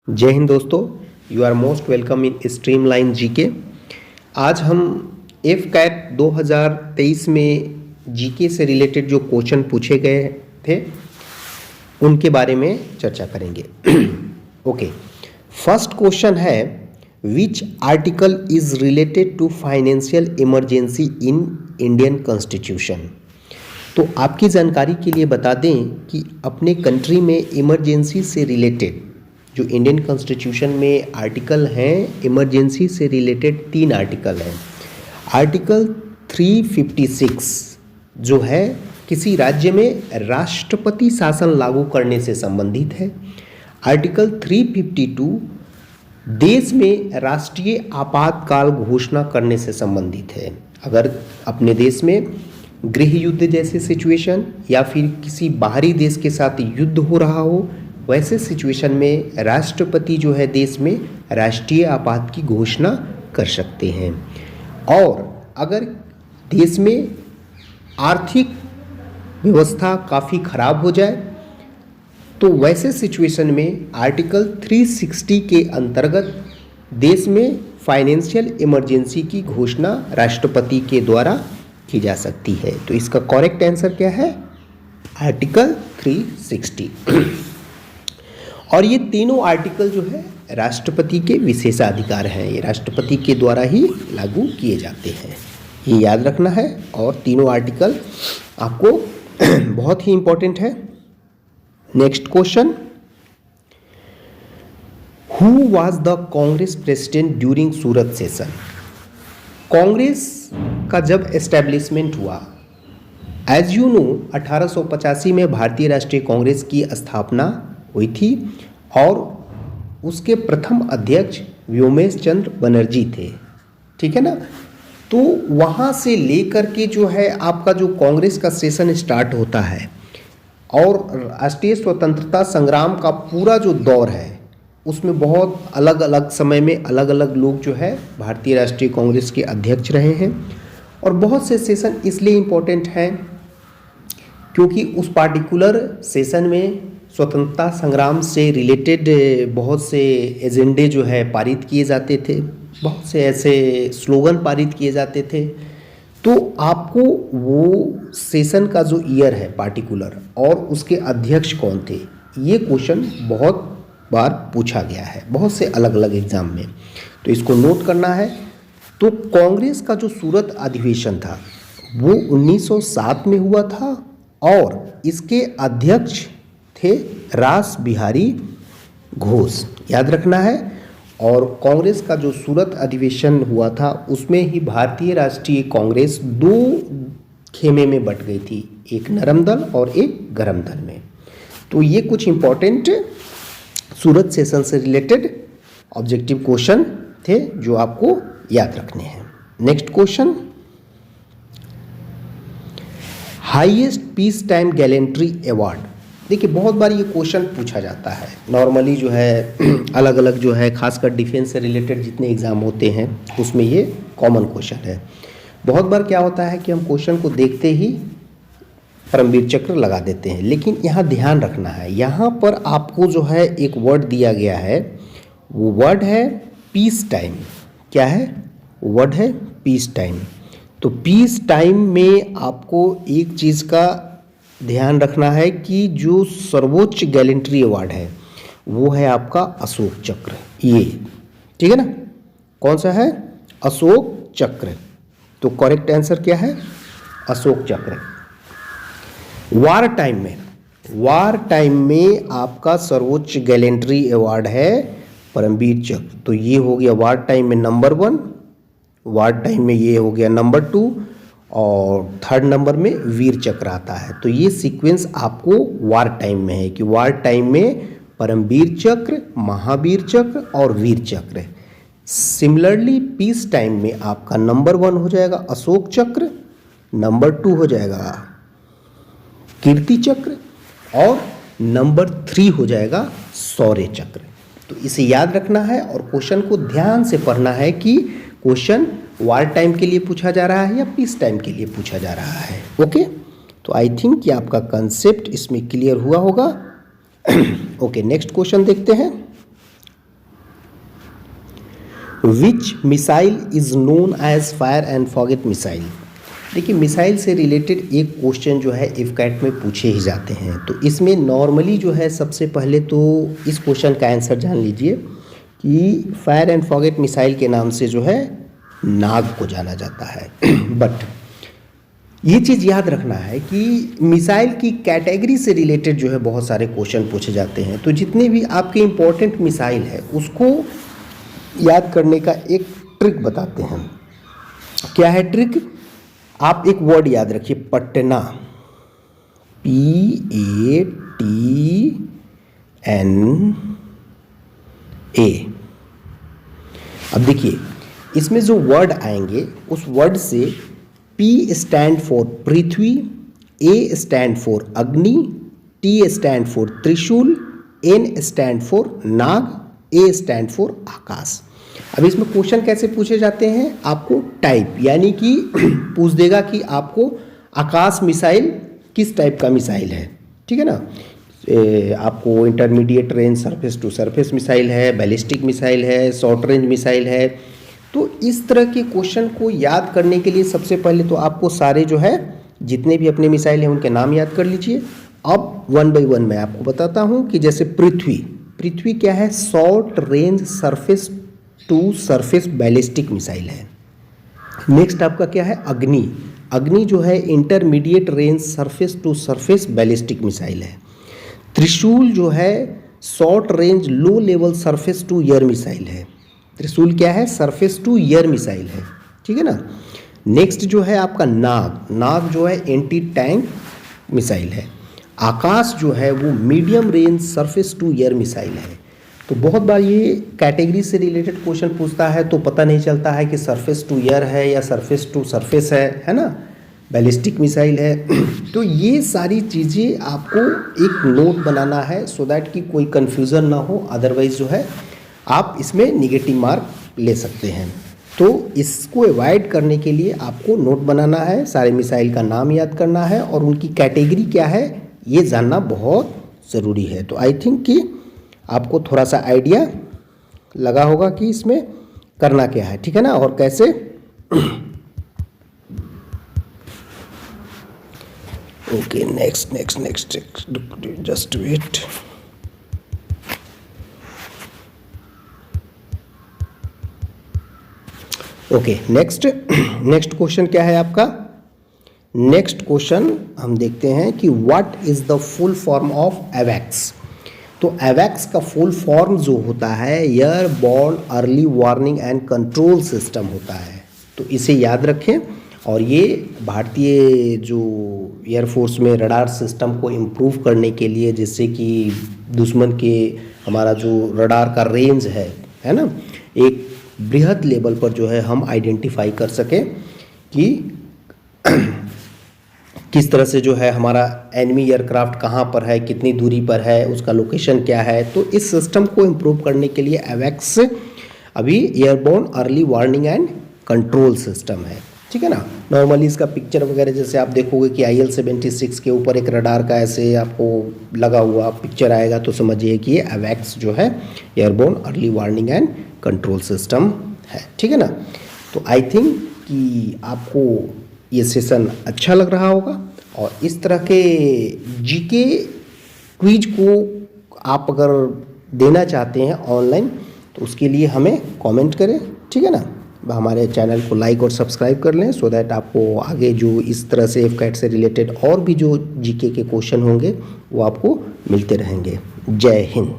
जय हिंद दोस्तों, you are most welcome in streamline GK. आज हम एफ कैट 2023 में जीके से रिलेटेड जो क्वेश्चन पूछे गए थे उनके बारे में चर्चा करेंगे। ओके, फर्स्ट क्वेश्चन है which article is related to financial emergency in Indian constitution. तो आपकी जानकारी के लिए बता दें कि अपने कंट्री में इमरजेंसी से रिलेटेड जो इंडियन कॉन्स्टिट्यूशन में आर्टिकल हैं, इमरजेंसी से रिलेटेड 3 आर्टिकल हैं। आर्टिकल 356 जो है किसी राज्य में राष्ट्रपति शासन लागू करने से संबंधित है। आर्टिकल 352 देश में राष्ट्रीय आपातकाल घोषणा करने से संबंधित है। अगर अपने देश में गृह युद्ध जैसी सिचुएशन या फिर किसी बाहरी देश के साथ युद्ध हो रहा हो, वैसे सिचुएशन में राष्ट्रपति जो है देश में राष्ट्रीय आपात की घोषणा कर सकते हैं। और अगर देश में आर्थिक व्यवस्था काफ़ी खराब हो जाए तो वैसे सिचुएशन में आर्टिकल 360 के अंतर्गत देश में फाइनेंशियल इमरजेंसी की घोषणा राष्ट्रपति के द्वारा की जा सकती है। तो इसका करेक्ट आंसर क्या है? आर्टिकल 360। और ये तीनों आर्टिकल जो है राष्ट्रपति के विशेषाधिकार हैं, ये राष्ट्रपति के द्वारा ही लागू किए जाते हैं, ये याद रखना है। और तीनों आर्टिकल आपको बहुत ही इंपॉर्टेंट है। Next question, who was the Congress president during Surat session. Congress का जब एस्टेब्लिशमेंट हुआ, एज यू नो 1885 में भारतीय राष्ट्रीय कांग्रेस की स्थापना हुई थी और उसके प्रथम अध्यक्ष व्योमेश चंद्र बनर्जी थे, ठीक है ना। तो वहाँ से लेकर के जो है आपका जो कांग्रेस का सेशन स्टार्ट होता है और राष्ट्रीय स्वतंत्रता संग्राम का पूरा जो दौर है उसमें बहुत अलग अलग समय में अलग अलग लोग जो है भारतीय राष्ट्रीय कांग्रेस के अध्यक्ष रहे हैं। और बहुत से सेशन इसलिए इम्पोर्टेंट हैं क्योंकि उस पार्टिकुलर सेशन में स्वतंत्रता संग्राम से रिलेटेड बहुत से एजेंडे जो है पारित किए जाते थे, बहुत से ऐसे स्लोगन पारित किए जाते थे। तो आपको वो सेशन का जो ईयर है पार्टिकुलर और उसके अध्यक्ष कौन थे, ये क्वेश्चन बहुत बार पूछा गया है बहुत से अलग अलग एग्जाम में, तो इसको नोट करना है। तो कांग्रेस का जो सूरत अधिवेशन था वो 1907 में हुआ था और इसके अध्यक्ष थे रास बिहारी घोष, याद रखना है। और कांग्रेस का जो सूरत अधिवेशन हुआ था उसमें ही भारतीय राष्ट्रीय कांग्रेस 2 खेमे में बट गई थी, एक नरम दल और एक गरम दल में। तो ये कुछ इंपॉर्टेंट सूरत सेशन से रिलेटेड ऑब्जेक्टिव क्वेश्चन थे जो आपको याद रखने हैं। Next question, highest peace time gallantry award. देखिए बहुत बार ये क्वेश्चन पूछा जाता है नॉर्मली जो है अलग अलग जो है खासकर डिफेंस से रिलेटेड जितने एग्ज़ाम होते हैं उसमें ये कॉमन क्वेश्चन है। बहुत बार क्या होता है कि हम क्वेश्चन को देखते ही परमवीर चक्र लगा देते हैं, लेकिन यहाँ ध्यान रखना है, यहाँ पर आपको जो है एक वर्ड दिया गया है, वो वर्ड है पीस टाइम। क्या है? वर्ड है पीस टाइम। तो पीस टाइम में आपको एक चीज़ का ध्यान रखना है कि जो सर्वोच्च गैलेंट्री अवार्ड है वो है आपका अशोक चक्र, ये ठीक है ना। कौन सा है? अशोक चक्र। तो करेक्ट आंसर क्या है? अशोक चक्र। वार टाइम में आपका सर्वोच्च गैलेंट्री अवार्ड है परमवीर चक्र। तो ये हो गया वार टाइम में नंबर 1, वार टाइम में ये हो गया नंबर 2 और 3rd नंबर में वीर चक्र आता है। तो ये सीक्वेंस आपको वार टाइम में है कि वार टाइम में परमवीर चक्र, महावीर चक्र और वीर चक्र। सिमिलरली पीस टाइम में आपका नंबर 1 हो जाएगा अशोक चक्र, नंबर 2 हो जाएगा कीर्ति चक्र और नंबर 3 हो जाएगा शौर्य चक्र। तो इसे याद रखना है और क्वेश्चन को ध्यान से पढ़ना है कि क्वेश्चन वार टाइम के लिए पूछा जा रहा है या पीस टाइम के लिए पूछा जा रहा है। ओके, तो आई थिंक कि आपका कंसेप्ट इसमें क्लियर हुआ होगा। ओके, नेक्स्ट क्वेश्चन देखते हैं। Which missile is known as fire and forget missile. देखिए मिसाइल से रिलेटेड एक क्वेश्चन जो है इफकैट में पूछे ही जाते हैं, तो इसमें नॉर्मली जो है सबसे पहले तो इस क्वेश्चन का आंसर जान लीजिए कि फायर एंड फॉरगेट मिसाइल के नाम से जो है नाग को जाना जाता है। बट ये चीज़ याद रखना है कि मिसाइल की कैटेगरी से रिलेटेड जो है बहुत सारे क्वेश्चन पूछे जाते हैं, तो जितने भी आपके इम्पोर्टेंट मिसाइल है उसको याद करने का एक ट्रिक बताते हैं। क्या है ट्रिक? आप एक वर्ड याद रखिए, पटना, PATNA। अब देखिए इसमें जो वर्ड आएंगे उस वर्ड से P stand for Prithvi, A stand for Agni, T stand for Trishul, N stand for Nag, A stand for Akash. अब इसमें क्वेश्चन कैसे पूछे जाते हैं? आपको टाइप यानी कि पूछ देगा कि आपको आकाश मिसाइल किस टाइप का मिसाइल है, ठीक है ना। आपको intermediate range surface to surface missile है, बैलिस्टिक मिसाइल है, शॉर्ट रेंज मिसाइल है। तो इस तरह के क्वेश्चन को याद करने के लिए सबसे पहले तो आपको सारे जो है जितने भी अपने मिसाइल हैं उनके नाम याद कर लीजिए। अब वन बाय वन मैं आपको बताता हूँ कि जैसे पृथ्वी क्या है? Short range surface to surface ballistic missile है। नेक्स्ट आपका क्या है? अग्नि जो है intermediate range surface to surface ballistic missile है। त्रिशूल जो है short range low level surface to air missile है। त्रिशूल क्या है? सरफेस टू एयर मिसाइल है, ठीक है ना। नेक्स्ट जो है आपका नाग जो है एंटी टैंक मिसाइल है। आकाश जो है वो medium range surface to air missile है। तो बहुत बार ये कैटेगरी से रिलेटेड क्वेश्चन पूछता है तो पता नहीं चलता है कि सरफेस टू एयर है या सरफेस टू सरफेस है ना, बैलिस्टिक मिसाइल है। तो ये सारी चीज़ें आपको एक नोट बनाना है सो दैट कि कोई कन्फ्यूज़न ना हो, अदरवाइज जो है आप इसमें निगेटिव मार्क ले सकते हैं। तो इसको अवॉइड करने के लिए आपको नोट बनाना है, सारे मिसाइल का नाम याद करना है और उनकी कैटेगरी क्या है ये जानना बहुत ज़रूरी है। तो आई थिंक कि आपको थोड़ा सा आइडिया लगा होगा कि इसमें करना क्या है, ठीक है ना, और कैसे। Okay next just wait. Okay next question क्या है आपका? नेक्स्ट क्वेश्चन हम देखते हैं कि what is the full form of एवैक्स। तो एवैक्स का फुल फॉर्म जो होता है airborne early warning and control system होता है। तो इसे याद रखें और ये भारतीय जो एयरफोर्स में रडार सिस्टम को इम्प्रूव करने के लिए, जिससे कि दुश्मन के हमारा जो रडार का रेंज है ना, एक बृहद लेवल पर जो है हम आइडेंटिफाई कर सकें कि किस तरह से जो है हमारा एनिमी एयरक्राफ्ट कहाँ पर है, कितनी दूरी पर है, उसका लोकेशन क्या है। तो इस सिस्टम को इम्प्रूव करने के लिए एवैक्स अभी airborne early warning and control system है, ठीक है ना। नॉर्मली इसका पिक्चर वगैरह जैसे आप देखोगे कि IL-76 के ऊपर एक रडार का ऐसे आपको लगा हुआ पिक्चर आएगा, तो समझिए कि ये एवैक्स जो है airborne early warning and control system है, ठीक है ना। तो आई थिंक कि आपको ये सेशन अच्छा लग रहा होगा और इस तरह के जीके क्विज को आप अगर देना चाहते हैं ऑनलाइन तो उसके लिए हमें कमेंट करें, ठीक है ना। हमारे चैनल को लाइक और सब्सक्राइब कर लें सो दैट आपको आगे जो इस तरह से एफकैट से रिलेटेड और भी जो जीके के क्वेश्चन होंगे वो आपको मिलते रहेंगे। जय हिंद।